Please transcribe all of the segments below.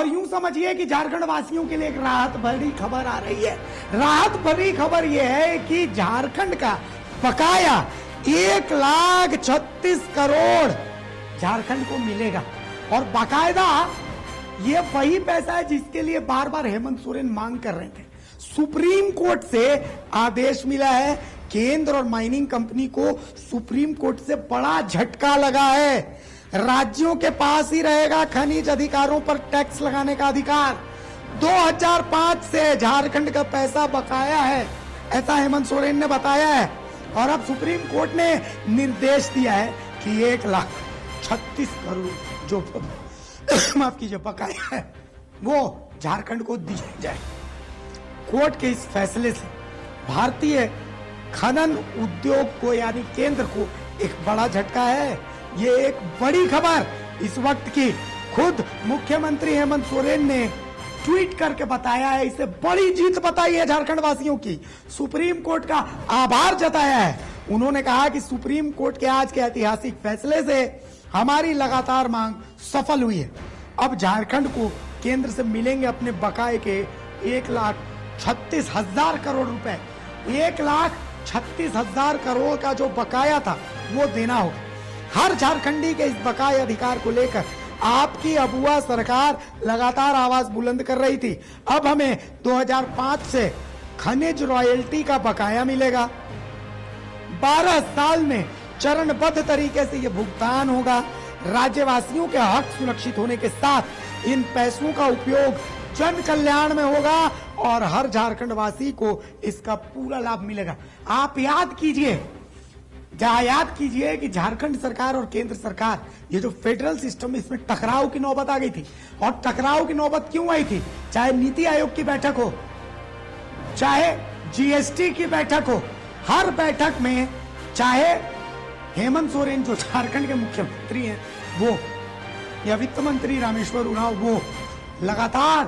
और यूं समझिए कि झारखंड वासियों के लिए एक राहत भरी खबर आ रही है। राहत भरी खबर यह है कि झारखंड का बकाया 1,36 करोड़ झारखंड को मिलेगा। और बाकायदा ये वही पैसा है जिसके लिए बार बार हेमंत सोरेन मांग कर रहे थे। सुप्रीम कोर्ट से आदेश मिला है। केंद्र और माइनिंग कंपनी को सुप्रीम कोर्ट से बड़ा झटका लगा है। राज्यों के पास ही रहेगा खनिज अधिकारों पर टैक्स लगाने का अधिकार। 2005 से झारखंड का पैसा बकाया है, ऐसा हेमंत सोरेन ने बताया है। और अब सुप्रीम कोर्ट ने निर्देश दिया है कि 1,36 करोड़ जो माफ कीजिए बकाया है वो झारखंड को दिया जाए। कोर्ट के इस फैसले से भारतीय खनन उद्योग को यानी केंद्र को एक बड़ा झटका है। ये एक बड़ी खबर इस वक्त की खुद मुख्यमंत्री हेमंत सोरेन ने ट्वीट करके बताया है। इसे बड़ी जीत बताई है झारखंड वासियों की। सुप्रीम कोर्ट का आभार जताया है। उन्होंने कहा कि सुप्रीम कोर्ट के आज के ऐतिहासिक फैसले से हमारी लगातार मांग सफल हुई है। अब झारखंड को केंद्र से मिलेंगे अपने बकाए के 1,36,000 करोड़ रुपए। 1,36,000 करोड़ का जो बकाया था वो देना होगा। हर झारखंडी के इस बकाए अधिकार को लेकर आपकी अबुआ सरकार लगातार आवाज बुलंद कर रही थी। अब हमें 2005 से खनिज रॉयल्टी का बकाया मिलेगा। 12 साल में चरणबद्ध तरीके से ये भुगतान होगा। राज्यवासियों के हक सुरक्षित होने के साथ इन पैसों का उपयोग जन कल्याण में होगा और हर झारखंड वासी को इसका पूरा लाभ मिलेगा। आप याद कीजिए कि झारखंड सरकार और केंद्र सरकार ये जो फेडरल सिस्टम इसमें टकराव की नौबत आ गई थी। और टकराव की नौबत क्यों आई थी? चाहे नीति आयोग की बैठक हो, चाहे जीएसटी की बैठक हो, हर बैठक में चाहे हेमंत सोरेन जो झारखंड के मुख्यमंत्री हैं वो या वित्त मंत्री रामेश्वर उरांव वो लगातार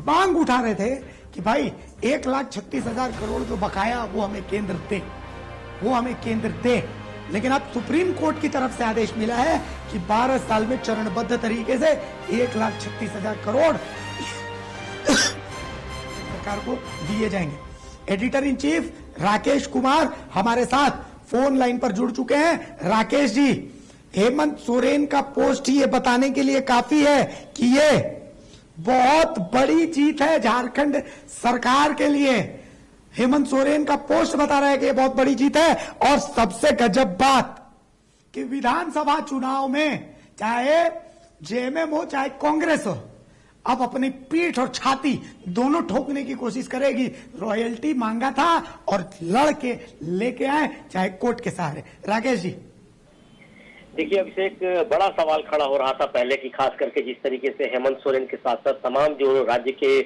मांग उठा रहे थे कि भाई 1,36,000 करोड़ जो बकाया वो हमें केंद्र दे। लेकिन अब सुप्रीम कोर्ट की तरफ से आदेश मिला है कि 12 साल में चरणबद्ध तरीके से 1,36,000 करोड़ सरकार को दिए जाएंगे। Editor in chief Rakesh Kumar हमारे साथ फोन लाइन पर जुड़ चुके हैं। राकेश जी, हेमंत सोरेन का पोस्ट ये बताने के लिए काफी है कि ये बहुत बड़ी जीत है झारखंड सरकार के लिए। हेमंत सोरेन का पोस्ट बता रहा है कि ये बहुत बड़ी जीत है। और सबसे गजब बात कि विधानसभा चुनाव में चाहे जेएमएम हो चाहे कांग्रेस हो, अब अपनी पीठ और छाती दोनों ठोकने की कोशिश करेगी। रॉयल्टी मांगा था और लड़के लेके आए चाहे कोर्ट के सहारे। राकेश जी, देखिए अभिषेक, बड़ा सवाल खड़ा हो रहा था पहले की, खास करके जिस तरीके से हेमंत सोरेन के साथ साथ तमाम जो राज्य के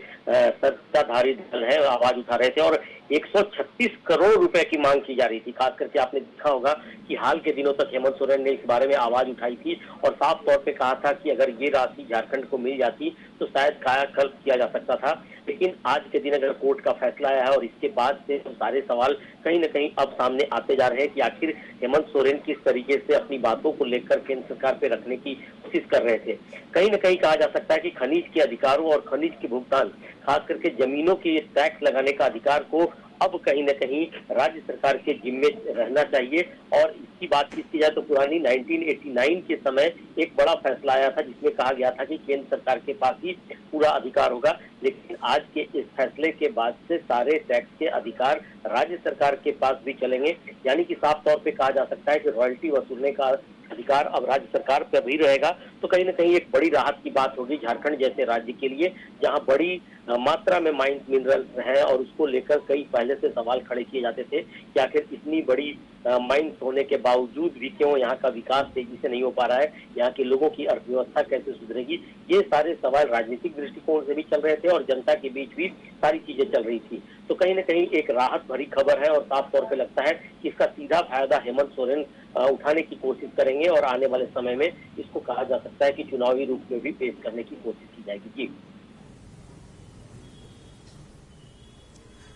सत्ताधारी दल है आवाज उठा रहे थे और 136 करोड़ रुपए की मांग की जा रही थी। खास करके आपने देखा होगा कि हाल के दिनों तक हेमंत सोरेन ने इस बारे में आवाज उठाई थी और साफ तौर पे कहा था कि अगर ये राशि झारखंड को मिल जाती तो शायद कायाकल्प किया जा सकता था। लेकिन आज के दिन अगर कोर्ट का फैसला आया है और इसके बाद से सारे सवाल कहीं न कहीं अब सामने आते जा रहे हैं कि आखिर हेमंत सोरेन किस तरीके से अपनी बातों को लेकर केंद्र सरकार पे रखने की कोशिश कर रहे थे। कहीं न कहीं कहा जा सकता है कि खनिज के अधिकारों और खनिज के भुगतान, खास करके जमीनों के टैक्स लगाने का अधिकार को अब कहीं न कहीं राज्य सरकार के जिम्मे रहना चाहिए। और इसकी बात की जाए तो पुरानी 1989 के समय एक बड़ा फैसला आया था जिसमें कहा गया था कि केंद्र सरकार के पास ही पूरा अधिकार होगा। लेकिन आज के इस फैसले के बाद से सारे टैक्स के अधिकार राज्य सरकार के पास भी चलेंगे। यानी कि साफ तौर पे कहा जा सकता है कि रॉयल्टी वसूलने का अधिकार अब राज्य सरकार पर भी रहेगा। तो कहीं न कहीं एक बड़ी राहत की बात होगी झारखंड जैसे राज्य के लिए, जहां बड़ी मात्रा में माइंस मिनरल्स है और उसको लेकर कई पहले से सवाल खड़े किए जाते थे कि आखिर इतनी बड़ी माइंस होने के बावजूद भी क्यों यहाँ का विकास तेजी से नहीं हो पा रहा है, यहाँ के लोगों की अर्थव्यवस्था कैसे सुधरेगी। ये सारे सवाल राजनीतिक दृष्टिकोण से भी चल रहे थे और जनता के बीच भी सारी चीजें चल रही थी। तो कहीं न कहीं एक राहत भरी खबर है और साफ तौर पर लगता है कि इसका सीधा फायदा हेमंत सोरेन उठाने की कोशिश करेंगे और आने वाले समय में इसको कहा जा सकता है कि चुनावी रूप में भी पेश करने की कोशिश की जाएगी। जी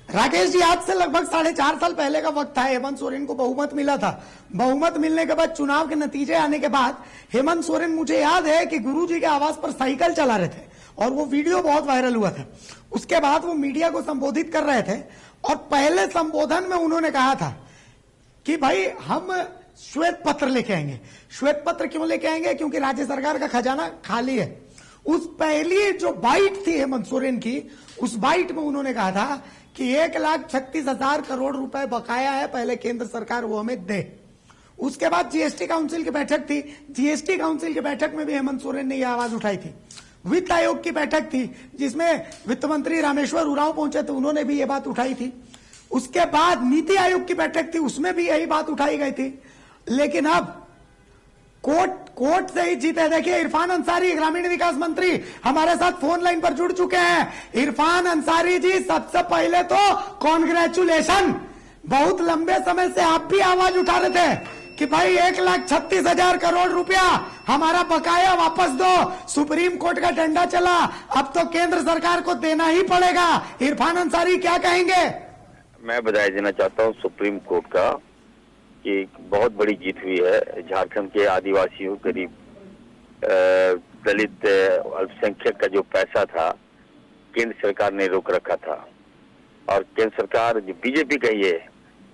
राकेश जी, आज से लगभग 4.5 साल पहले का वक्त था। हेमंत सोरेन को बहुमत मिला था। बहुमत मिलने के बाद चुनाव के नतीजे आने के बाद हेमंत सोरेन, मुझे याद है कि गुरुजी के आवास पर साइकिल चला रहे थे और वो वीडियो बहुत वायरल हुआ था। उसके बाद वो मीडिया को संबोधित कर रहे थे और पहले संबोधन में उन्होंने कहा था कि भाई हम श्वेत पत्र लेके आएंगे। श्वेत पत्र क्यों लेके आएंगे? क्योंकि राज्य सरकार का खजाना खाली है। उस पहली जो बाइट थी हेमंत सोरेन की, उस बाइट में उन्होंने कहा था कि 1,36,000 करोड़ रुपए बकाया है, पहले केंद्र सरकार वो हमें दे। उसके बाद जीएसटी काउंसिल की बैठक थी। जीएसटी काउंसिल की बैठक में भी हेमंत सोरेन ने यह आवाज उठाई थी। वित्त आयोग की बैठक थी जिसमें वित्त मंत्री रामेश्वर उरांव पहुंचे थे, उन्होंने भी यह बात उठाई थी। उसके बाद नीति आयोग की बैठक थी, उसमें भी यही बात उठाई गई थी। लेकिन अब कोर्ट से ही जीते। देखिए इरफान अंसारी ग्रामीण विकास मंत्री हमारे साथ फोन लाइन पर जुड़ चुके हैं। इरफान अंसारी जी, सबसे पहले तो कॉन्ग्रेचुलेशन। बहुत लंबे समय से आप भी आवाज उठा रहे थे कि भाई 1,36,000 करोड़ रुपया हमारा बकाया वापस दो। सुप्रीम कोर्ट का डंडा चला, अब तो केंद्र सरकार को देना ही पड़ेगा। इरफान अंसारी क्या कहेंगे? मैं बधाई देना चाहता हूँ सुप्रीम कोर्ट का कि बहुत बड़ी जीत हुई है। झारखंड के आदिवासियों, गरीब, दलित, अल्पसंख्यक का जो पैसा था केंद्र सरकार ने रोक रखा था। और केंद्र सरकार जो बीजेपी कही है,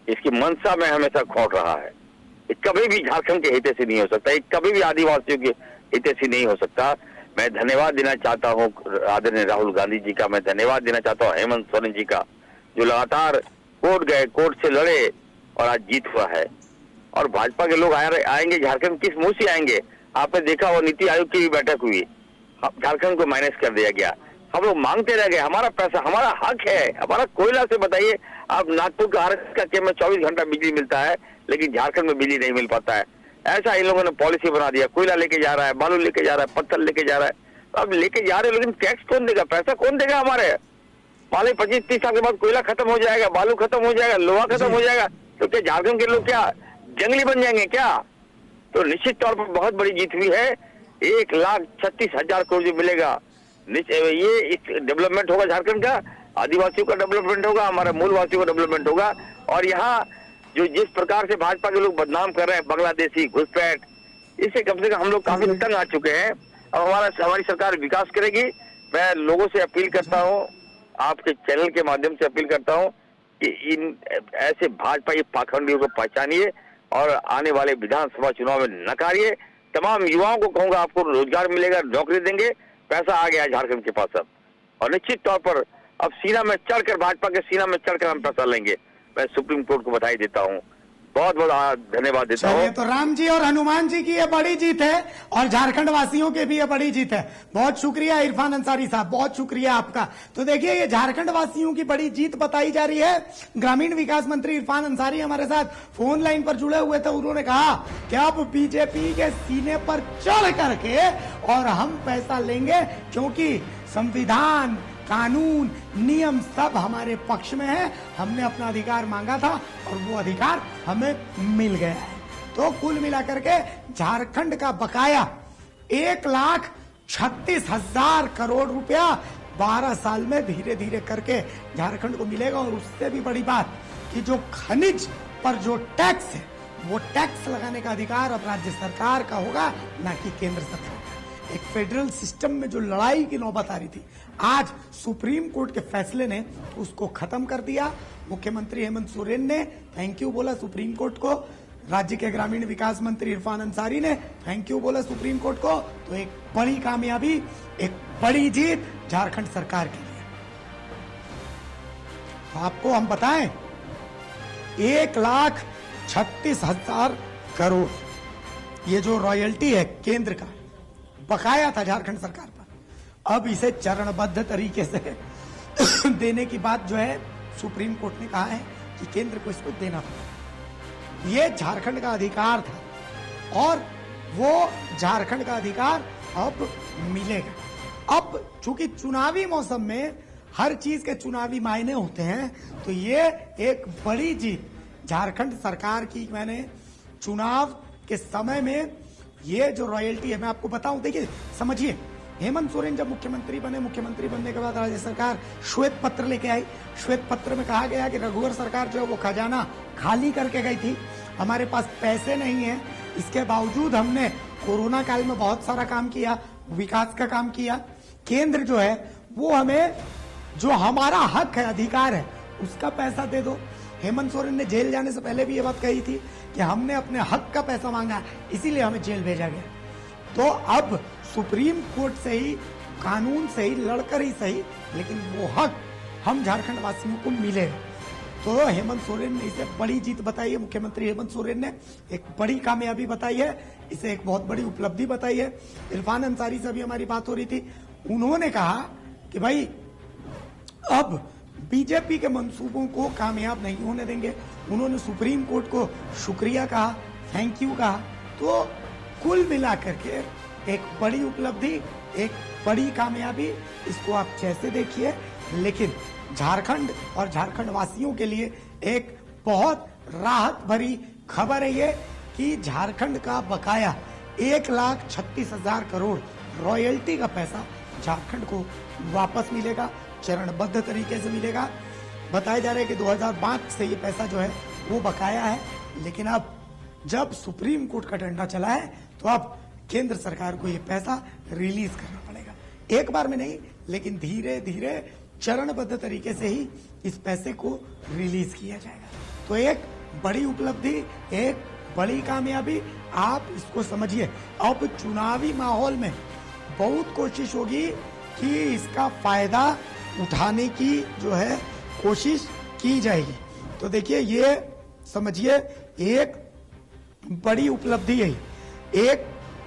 इसकी मंशा में हमेशा खोट रहा है। ये कभी भी झारखंड के हितैषी नहीं हो सकता, ये कभी भी आदिवासियों के हितैषी नहीं हो सकता। मैं धन्यवाद देना चाहता हूँ आदरणीय राहुल गांधी जी का, मैं धन्यवाद देना चाहता हूँ हेमंत सोरेन जी का, जो लगातार कोर्ट गए, कोर्ट से लड़े और आज जीत हुआ है। और भाजपा के लोग आएंगे झारखंड, किस मुंह से आएंगे? आपने देखा वो नीति आयोग की भी बैठक हुई, झारखंड को माइनस कर दिया गया। हम लोग मांगते रह गए, हमारा पैसा, हमारा हक है, हमारा कोयला से बताइए आप नागपुर का आरएस का केस में 24 घंटा बिजली मिलता है, लेकिन झारखंड में बिजली नहीं मिल पाता है। ऐसा इन लोगों ने पॉलिसी बना दिया। कोयला लेके जा रहा है, बालू लेके जा रहा है, पत्थर लेके जा रहा है। अब लेके जा रहे हैं, लेकिन टैक्स कौन देगा? पैसा कौन देगा? हमारे पहले 25-30 साल के बाद कोयला खत्म हो जाएगा, बालू खत्म हो जाएगा, लोहा खत्म हो जाएगा, तो क्या झारखंड के लोग क्या जंगली बन जाएंगे क्या? तो निश्चित तौर पर बहुत बड़ी जीत हुई है। 1,36,000 करोड़ जो मिलेगा, ये इस डेवलपमेंट होगा झारखंड का, आदिवासियों का डेवलपमेंट होगा, हमारे मूलवासियों का डेवलपमेंट होगा। और यहाँ जो जिस प्रकार से भाजपा के लोग बदनाम कर रहे हैं, बांग्लादेशी, घुसपैठ, इससे कम से कम हम लोग काफी तंग आ चुके हैं। अब हमारी सरकार विकास करेगी। मैं लोगों से अपील करता हूँ, आपके चैनल के माध्यम से अपील करता हूँ कि इन ऐसे भाजपा ये पाखंडियों को पहचानिए और आने वाले विधानसभा चुनाव में नकारिए। तमाम युवाओं को कहूंगा आपको रोजगार मिलेगा, नौकरी देंगे, पैसा आ गया झारखंड के पास अब। और निश्चित तौर पर अब सीना में चढ़कर, भाजपा के सीना में चढ़कर हम पैसा लेंगे। मैं सुप्रीम कोर्ट को बधाई देता हूँ, बहुत बहुत धन्यवाद देता हूँ। तो राम जी और हनुमान जी की ये बड़ी जीत है और झारखंड वासियों की भी ये बड़ी जीत है। बहुत शुक्रिया इरफान अंसारी साहब, बहुत शुक्रिया आपका। तो देखिए ये झारखंड वासियों की बड़ी जीत बताई जा रही है। ग्रामीण विकास मंत्री इरफान अंसारी हमारे साथ फोन लाइन पर जुड़े हुए थे। उन्होंने कहा कि अब बीजेपी के सीने पर चढ़ करके और हम पैसा लेंगे, क्योंकि संविधान, कानून, नियम सब हमारे पक्ष में है। हमने अपना अधिकार मांगा था और वो अधिकार हमें मिल गया है। तो कुल मिलाकर के झारखंड का बकाया 1,36,000 करोड़ रुपया 12 साल में धीरे धीरे करके झारखंड को मिलेगा। और उससे भी बड़ी बात कि जो खनिज पर जो टैक्स है, वो टैक्स लगाने का अधिकार अब राज्य सरकार का होगा, ना कि केंद्र सरकार का। एक फेडरल सिस्टम में जो लड़ाई की नौबत आ रही थी, आज सुप्रीम कोर्ट के फैसले ने उसको खत्म कर दिया। मुख्यमंत्री हेमंत सोरेन ने थैंक यू बोला सुप्रीम कोर्ट को, राज्य के ग्रामीण विकास मंत्री इरफान अंसारी ने थैंक यू बोला सुप्रीम कोर्ट को। तो एक बड़ी कामयाबी, एक बड़ी जीत झारखंड सरकार के लिए। तो आपको हम बताएं, 1,36,000 करोड़ ये जो रॉयल्टी है केंद्र का बकाया था झारखंड सरकार पर, अब इसे चरणबद्ध तरीके से देने की बात जो है सुप्रीम कोर्ट ने कहा है कि केंद्र को इसको देना पड़ेगा। ये झारखंड का अधिकार था और वो झारखंड का अधिकार अब मिलेगा। अब चूंकि चुनावी मौसम में हर चीज के चुनावी मायने होते हैं, तो ये एक बड़ी जीत झारखंड सरकार की। मैंने चुनाव के समय में ये जो रॉयल्टी है, मैं आपको बताऊं, देखिए समझिए, हेमंत सोरेन जब मुख्यमंत्री बने, मुख्यमंत्री बनने के बाद राज्य सरकार श्वेत पत्र लेके आई। श्वेत पत्र में कहा गया कि रघुवर सरकार जो है वो खजाना खाली करके गई थी, हमारे पास पैसे नहीं है। इसके बावजूद हमने कोरोना काल में बहुत सारा काम किया, विकास का काम किया, केंद्र जो है वो हमें जो हमारा हक है, अधिकार है, उसका पैसा दे दो। हेमंत सोरेन ने जेल जाने से पहले भी ये बात कही थी कि हमने अपने हक का पैसा मांगा, इसीलिए हमें जेल भेजा गया। तो अब सुप्रीम कोर्ट से ही, कानून से ही लड़कर ही सही, लेकिन वो हक हम झारखंड वासियों को मिलेगा। तो हेमंत सोरेन ने इसे बड़ी जीत बताई है। मुख्यमंत्री हेमंत सोरेन ने एक बड़ी कामयाबी बताई है, इसे एक बहुत बड़ी उपलब्धि बताई है। इरफान अंसारी से भी हमारी बात हो रही थी, उन्होंने कहा कि भाई अब बीजेपी के मंसूबों को कामयाब नहीं होने देंगे। उन्होंने सुप्रीम कोर्ट को शुक्रिया कहा, थैंक यू कहा। तो कुल मिलाकर के एक बड़ी उपलब्धि, एक बड़ी कामयाबी, इसको आप जैसे देखिए, लेकिन झारखंड और झारखंड वासियों के लिए एक बहुत राहत भरी खबर है ये कि झारखंड का बकाया 1,36,000 करोड़ रॉयल्टी का पैसा झारखंड को वापस मिलेगा, चरणबद्ध तरीके से मिलेगा। बताया जा रहा है कि 2005 से ये पैसा जो है वो बकाया है, लेकिन अब जब सुप्रीम कोर्ट का डंडा चला है तो अब केंद्र सरकार को ये पैसा रिलीज करना पड़ेगा। एक बार में नहीं, लेकिन धीरे धीरे चरणबद्ध तरीके से ही इस पैसे को रिलीज किया जाएगा। तो एक बड़ी उपलब्धि, एक बड़ी कामयाबी, आप इसको समझिए। अब चुनावी माहौल में बहुत कोशिश होगी कि इसका फायदा उठाने की जो है कोशिश की जाएगी। तो देखिए, ये समझिए एक बड़ी उपलब्धि है, एक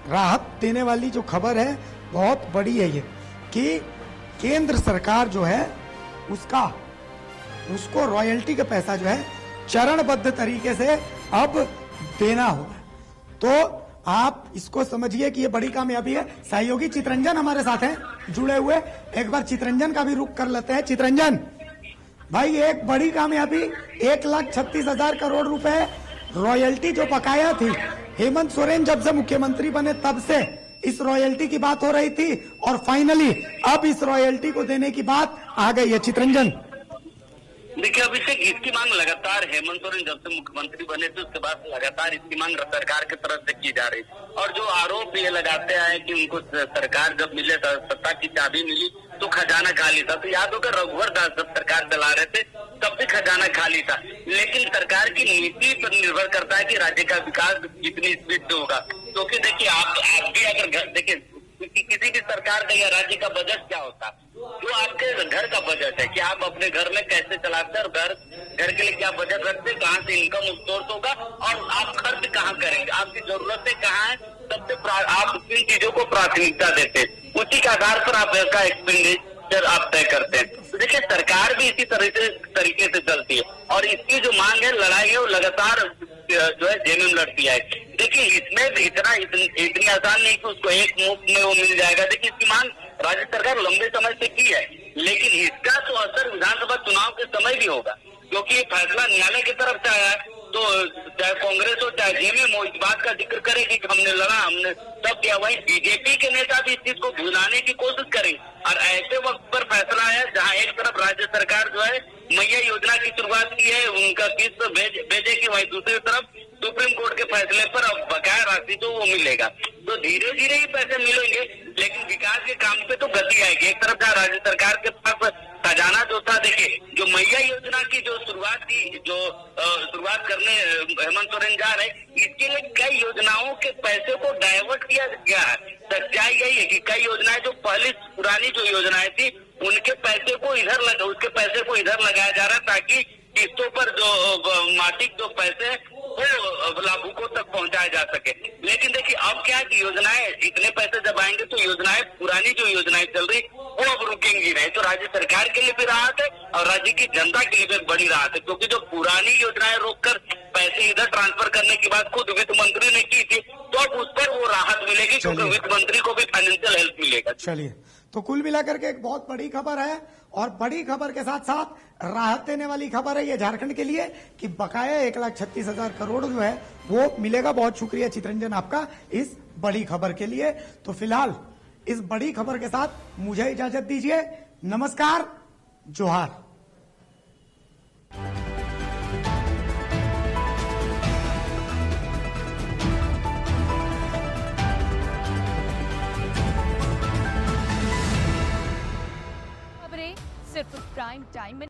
राहत देने वाली जो खबर है बहुत बड़ी है ये कि केंद्र सरकार जो है उसको रॉयल्टी का पैसा जो है चरणबद्ध तरीके से अब देना होगा। तो आप इसको समझिए कि ये बड़ी कामयाबी है। सहयोगी चितरंजन हमारे साथ हैं जुड़े हुए, एक बार चितरंजन का भी रुख कर लेते हैं। चितरंजन भाई, एक बड़ी कामयाबी, 1,36,000 करोड़ रुपए रॉयल्टी जो बकाया थी, हेमंत सोरेन जब से मुख्यमंत्री बने तब से इस रॉयल्टी की बात हो रही थी और फाइनली अब इस रॉयल्टी को देने की बात आ गई है। चितरंजन, देखिए अभिषेक, इसकी मांग लगातार हेमंत सोरेन जब से मुख्यमंत्री बने थे उसके बाद लगातार इसकी मांग सरकार की तरफ से की जा रही और जो आरोप ये लगाते आए कि उनको सरकार जब मिले, सत्ता की चाबी मिली तो खजाना खाली था। तो याद होगा रघुवर दास जब सरकार चला रहे थे तब भी खजाना खाली था, लेकिन सरकार की नीति पर निर्भर करता है कि राज्य का विकास कितनी स्पीड से होगा। क्योंकि देखिए आप भी अगर देखिए किसी भी सरकार का या राज्य का बजट क्या होता है, जो आपके घर का बजट है कि आप अपने घर में कैसे चलाते हैं और घर के लिए क्या बजट रखते हैं, कहाँ से इनकम सोर्स होगा और आप खर्च कहाँ करेंगे, आपकी जरूरतें कहाँ है, सबसे आप इन चीजों को प्राथमिकता देते हैं, उसी के आधार पर आप इसका एक्सपेंडिचर आप तय करते हैं। तो देखिए सरकार भी इसी तरीके से चलती है और इसकी जो मांग है, लड़ाई है, वो लगातार जो है जेएमएम लड़ती है। देखिए इसमें इतनी आसान नहीं कि उसको एक मुफ्त में वो मिल जाएगा। देखिए इसकी मांग राज्य सरकार लंबे समय से की है, लेकिन इसका तो असर विधानसभा चुनाव के समय भी होगा, क्योंकि ये फैसला न्यायालय की तरफ से आया है। तो चाहे कांग्रेस हो चाहे जेएमएम हो, इस बात का जिक्र करेगी कि हमने लड़ा, हमने तब किया। वहीं बीजेपी के नेता भी इस चीज को भुलाने की कोशिश करेंगे और ऐसे वक्त पर फैसला है जहां एक तरफ राज्य सरकार जो है मैया योजना की शुरुआत की है, उनका किस्त भेजेगी, वहीं दूसरी तरफ सुप्रीम कोर्ट के फैसले पर अब बकाया राशि जो वो मिलेगा। तो धीरे धीरे ही पैसे मिलेंगे, लेकिन विकास के काम पे तो गति आएगी। एक तरफ जहाँ राज्य सरकार के पास खजाना जो था, देखिए जो मैया योजना की जो शुरुआत की, जो शुरुआत करने हेमंत सोरेन जा रहे, इसके लिए कई योजनाओं के पैसे को डाइवर्ट किया गया है। सच्चाई यही है कि कई योजनाएं जो पहले पुरानी जो योजनाएं थी उनके पैसे को उसके पैसे को इधर लगाया जा रहा है ताकि किस्तों पर जो मासिक जो पैसे वो लाभुकों तक पहुंचाया जा सके। लेकिन देखिए अब क्या है कि योजनाएं इतने पैसे जब आएंगे तो योजनाएं, पुरानी जो योजनाएं चल रही वो अब रुकेंगी नहीं। तो राज्य सरकार के लिए भी राहत है और राज्य की जनता के लिए भी बड़ी राहत है, क्योंकि जो पुरानी योजनाएं रोककर पैसे इधर ट्रांसफर करने की बात खुद वित्त मंत्री ने की थी, तो अब उस पर वो राहत मिलेगी, क्योंकि वित्त मंत्री को भी फाइनेंशियल हेल्प मिलेगा। चलिए, तो कुल मिलाकर के एक बहुत बड़ी खबर है और बड़ी खबर के साथ साथ राहत देने वाली खबर है ये झारखंड के लिए कि बकाया 1,36,000 करोड़ जो है वो मिलेगा। बहुत शुक्रिया चितरंजन आपका इस बड़ी खबर के लिए। तो फिलहाल इस बड़ी खबर के साथ मुझे इजाजत दीजिए। नमस्कार, जोहार। खबरें सिर्फ प्राइम टाइम में।